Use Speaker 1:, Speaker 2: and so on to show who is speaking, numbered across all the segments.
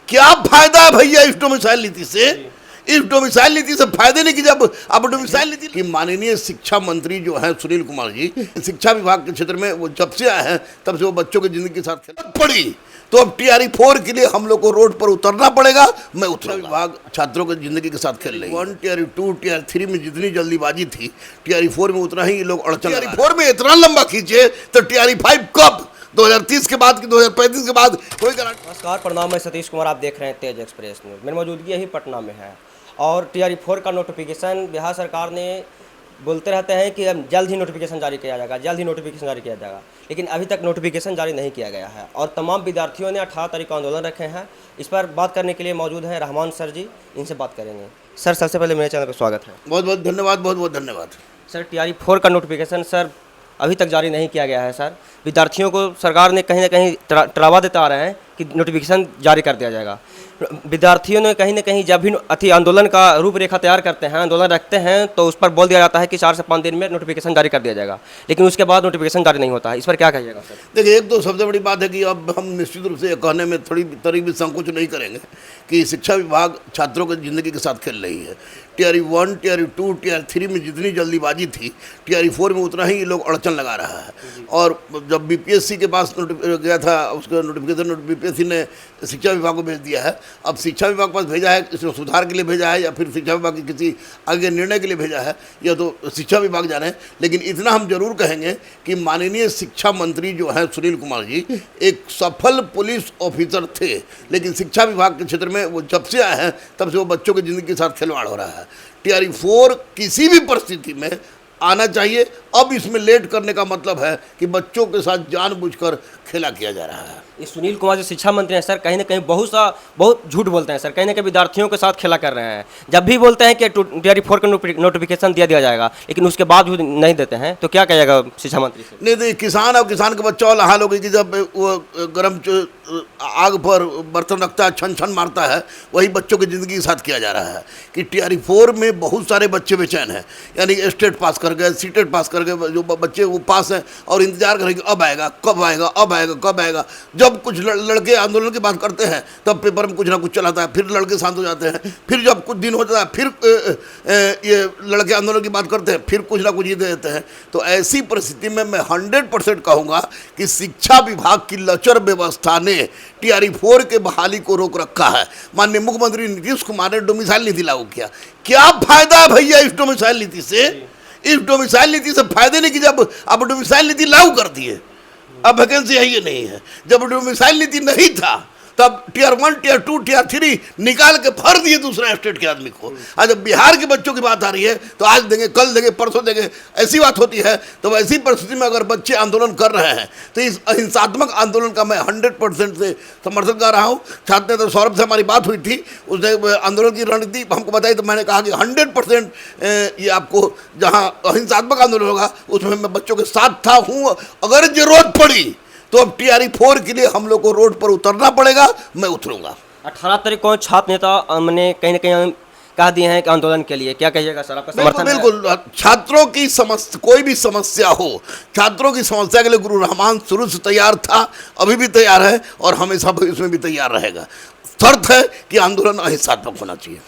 Speaker 1: क्या फायदा है भैया इस डोमिसाइल नीति से? इस डोमिसाइल नीति से फायदे नहीं कि जब अब डोमिसाइल नीति की माननीय शिक्षा मंत्री जो है सुनील कुमार जी, शिक्षा विभाग के क्षेत्र में वो जब से आए हैं तब से वो बच्चों की जिंदगी के साथ खेल पड़ी। तो अब टीआरई 4 के लिए हम लोग को रोड पर उतरना पड़ेगा। मैं उतरा विभाग छात्रों की जिंदगी के साथ खेल रही है। 1 टीआरई 2 टीआरई 3 में जितनी जल्दीबाजी थी, टीआरई 4 में उतना ही ये लोग अड़चन। टीआरई 4 में इतना लंबा खींचे तो टीआरई 5 कब? 2030 के बाद कि 2035 के बाद कोई गारंटी।
Speaker 2: नमस्कार, प्रणाम। मैं सतीश कुमार, आप देख रहे हैं तेज एक्सप्रेस न्यूज़। मेरी मौजूदगी यही पटना में है और टीआरई 4 का नोटिफिकेशन बिहार सरकार ने बोलते रहते हैं कि जल्द ही नोटिफिकेशन जारी किया जाएगा, जल्द ही नोटिफिकेशन जारी किया जाएगा, लेकिन अभी तक नोटिफिकेशन जारी नहीं किया गया है। और तमाम विद्यार्थियों ने 18 तारीख को आंदोलन रखे हैं। इस पर बात करने के लिए मौजूद हैं रहमान सर जी, इनसे बात करेंगे। सर, सबसे पहले मेरे चैनल पर स्वागत है।
Speaker 1: बहुत बहुत धन्यवाद, बहुत बहुत धन्यवाद।
Speaker 2: सर, टीआरई 4 का नोटिफिकेशन सर अभी तक जारी नहीं किया गया है। सर, विद्यार्थियों को सरकार ने कहीं ना कहीं डरावा देते आ रहे हैं कि नोटिफिकेशन जारी कर दिया जाएगा। विद्यार्थियों ने कहीं ना कहीं जब भी आंदोलन का रूपरेखा तैयार करते हैं, आंदोलन रखते हैं, तो उस पर बोल दिया जाता है कि 4 से 5 दिन में नोटिफिकेशन जारी कर दिया जाएगा, लेकिन उसके बाद नोटिफिकेशन जारी नहीं होता है। इस पर क्या कहिएगा सर?
Speaker 1: देखिए, एक तो सबसे बड़ी बात है कि अब हम निश्चित रूप से कहने में थोड़ी भी संकोच नहीं करेंगे कि शिक्षा विभाग छात्रों की ज़िंदगी के साथ खेल रही है। टीआरई 1 टीआरई 2 टीआरई 3 में जितनी जल्दीबाजी थी, टीआरई 4 में उतना ही ये लोग अड़चन लगा रहा है। और जब बीपीएससी के पास गया था, उसका नोटिफिकेशन बीपीएससी ने शिक्षा विभाग को भेज दिया है। अब शिक्षा विभाग के पास भेजा है, इसमें सुधार के लिए भेजा है या फिर शिक्षा विभाग के किसी आगे निर्णय के लिए भेजा है, यह तो शिक्षा विभाग जाने हैं। लेकिन इतना हम जरूर कहेंगे कि माननीय शिक्षा मंत्री जो हैं सुनील कुमार जी एक सफल पुलिस ऑफिसर थे, लेकिन शिक्षा विभाग के क्षेत्र में वो जब से आए हैं तब से वो बच्चों की ज़िंदगी के साथ खिलवाड़ हो रहा है। टीआरई 4 किसी भी परिस्थिति में आना चाहिए। अब इसमें लेट करने का मतलब है कि बच्चों के साथ जानबूझकर खेला किया जा रहा है।
Speaker 2: ये सुनील कुमार जो शिक्षा मंत्री हैं सर, कहीं ना कहीं बहुत झूठ बोलते हैं सर। कहीं ना कहीं विद्यार्थियों के साथ खेला कर रहे हैं। जब भी बोलते हैं कि टीआरई 4 का नोटिफिकेशन दिया जाएगा, लेकिन उसके बाद भी नहीं देते हैं। तो क्या कहेगा शिक्षा मंत्री से?
Speaker 1: नहीं, नहीं, किसान और किसान का बच्चा वाला हाल हो गई कि जब वो गर्म आग पर बर्तन रखता है, छन छन मारता है, वही बच्चों की ज़िंदगी के साथ किया जा रहा है। कि टीआरई 4 में बहुत सारे बच्चे बेचैन हैं, यानी स्टेट पास कर गए, सीटेट पास कर गए, जो बच्चे वो पास हैं और इंतजार करेंगे अब आएगा, कब आएगा, अब आएगा, कब आएगा। जब कुछ लड़के आंदोलन की बात करते हैं तब पेपर में कुछ ना कुछ चलाता है, फिर लड़के शांत हो जाते हैं, फिर जब कुछ दिन हो जाता है फिर ये लड़के आंदोलन की बात करते हैं, फिर कुछ ना कुछ ये दे देते हैं। तो ऐसी परिस्थिति में मैं 100% कहूँगा कि शिक्षा विभाग की लचर व्यवस्था ने टीआरई 4 के बहाली को रोक रखा है। माननीय मुख्यमंत्री नीतीश कुमार ने डोमिसाइल नीति लागू किया। क्या फायदा है भैया इस डोमिसाइल नीति से? इस डोमिसाइल नीति से फायदे नहीं कि जब अब डोमिसाइल नीति लागू कर दिए, अब वैकेंसी है ये नहीं है। जब डोमिसाइल नीति नहीं था तब टीआर 1 टीआर 2 टीआर 3 निकाल के भर दिए दूसरा स्टेट के आदमी को। आज जब बिहार के बच्चों की बात आ रही है तो आज देंगे, कल देंगे, परसों देंगे, ऐसी बात होती है। तो ऐसी परिस्थिति में अगर बच्चे आंदोलन कर रहे हैं तो इस अहिंसात्मक आंदोलन का मैं 100% से समर्थन कर रहा हूँ। छात्र नेता सौरभ से हमारी बात हुई थी, उसने आंदोलन की रणनीति हमको बताई, तो मैंने कहा कि 100% ये आपको जहाँ अहिंसात्मक आंदोलन होगा उसमें मैं बच्चों के साथ था हूँ। अगर जरूरत पड़ी तो अब टीआरई 4 के लिए हम लोग को रोड पर उतरना पड़ेगा, मैं उतरूंगा।
Speaker 2: 18 तारीख को छात्र नेता ने कहीं ना कहीं कह दिए हैं कि आंदोलन के लिए क्या कहिएगा सर? आपका समर्थन?
Speaker 1: बिल्कुल, छात्रों की समस्या, कोई भी समस्या हो, छात्रों की समस्या के लिए गुरु रहमान शुरू से तैयार था, अभी भी तैयार है और हमेशा इसमें भी तैयार रहेगा। शर्त है कि आंदोलन अहिंसात्मक होना चाहिए।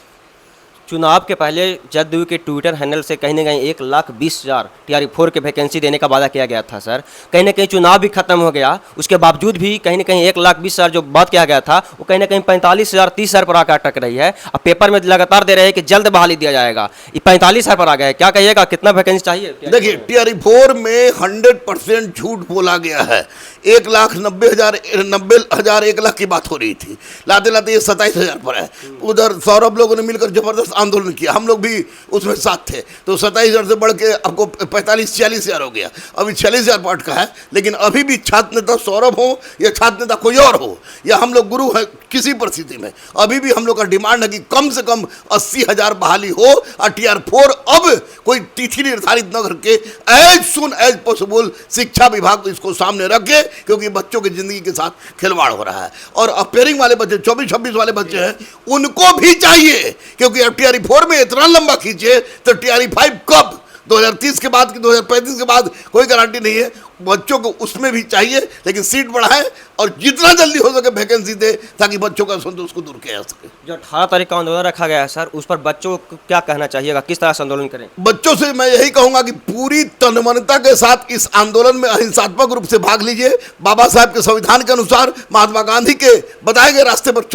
Speaker 2: चुनाव के पहले जदयू के ट्विटर हैंडल से कहीं ना कहीं 1,20,000 टीआरई 4 के वैकेंसी देने का वादा किया गया था सर। कहीं ना कहीं चुनाव भी खत्म हो गया, उसके बावजूद भी कहीं ना कहीं 1,20,000 जो बात किया गया था वो कहीं ना कहीं 45,000 30,000 पर आकर अटक रही है। अब पेपर में लगातार दे रहे हैं कि जल्द बहाली दिया जाएगा, ये 45,000 पर आ गया है। क्या कहिएगा, कितना वैकेंसी चाहिए?
Speaker 1: देखिए, टीआरई 4 में 100% झूठ बोला गया है। 1,90,000 1 लाख की बात हो रही थी, लाते लाते ये 27,000 पर है। उधर सौरभ लोगों ने मिलकर जबरदस्त आंदोलन किया, हम लोग भी उसमें साथ थे, तो 27,000 से बढ़ के आपको 45-46,000 हो गया। अभी 46,000 पर अटका है। लेकिन अभी भी छात्र नेता सौरभ हो या छात्र नेता कोई और हो या हम लोग गुरु है, किसी परिस्थिति में अभी भी हम लोग का डिमांड है कि कम से कम 80,000 बहाली हो और टीआर 4 अब कोई तिथि निर्धारित न करके एज सुन एज पॉसिबल शिक्षा विभाग इसको सामने रखे, क्योंकि बच्चों की जिंदगी के साथ खिलवाड़ हो रहा है। और अपेयरिंग वाले बच्चे 24-26 वाले बच्चे हैं, उनको भी चाहिए, क्योंकि अब टीआरई 4 में इतना लंबा खींचे तो टीआरई 5 कब? 2030 के बाद कि 2035 के बाद कोई गारंटी नहीं है। बच्चों को उसमें भी चाहिए, लेकिन सीट बढ़ाए और जितना जल्दी हो सके वैकेंसी दे, ताकि बच्चों का असंतोष को दूर किया जा सके।
Speaker 2: जो 18 तारीख का आंदोलन रखा गया है सर, उस पर बच्चों को क्या कहना चाहिएगा, किस तरह से आंदोलन करें?
Speaker 1: बच्चों से मैं यही कहूंगा कि पूरी तन्मयता के साथ इस आंदोलन में अहिंसात्मक रूप से भाग लीजिए। बाबा साहब के संविधान के अनुसार, महात्मा गांधी के बताए गए रास्ते पर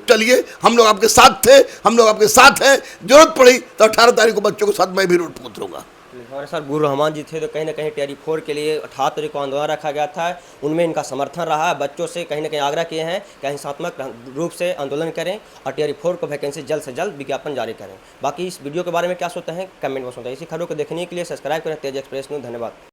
Speaker 1: चलिए। हम लोग आपके साथ थे, हम लोग आपके साथ हैं। जरूरत पड़ी तो 18 तारीख को बच्चों के साथ मैं भी रोड पर उतरूंगा।
Speaker 2: हमारे साथ गुरु रहमान जी थे, तो कहीं ना कहीं टीआरई 4 के लिए 18 तारीख को आंदोलन रखा गया था, उनमें इनका समर्थन रहा है। बच्चों से कहीं ना कहीं आग्रह किए हैं कि अहिंसात्मक रूप से आंदोलन करें और टीआरई 4 को वैकेंसी जल्द से जल्द विज्ञापन जारी करें। बाकी इस वीडियो के बारे में क्या सोचते हैं कमेंट बॉक्स में बताइए। इसी खबरों को देखने के लिए सब्सक्राइब करें तेज एक्सप्रेस न्यूज़। धन्यवाद।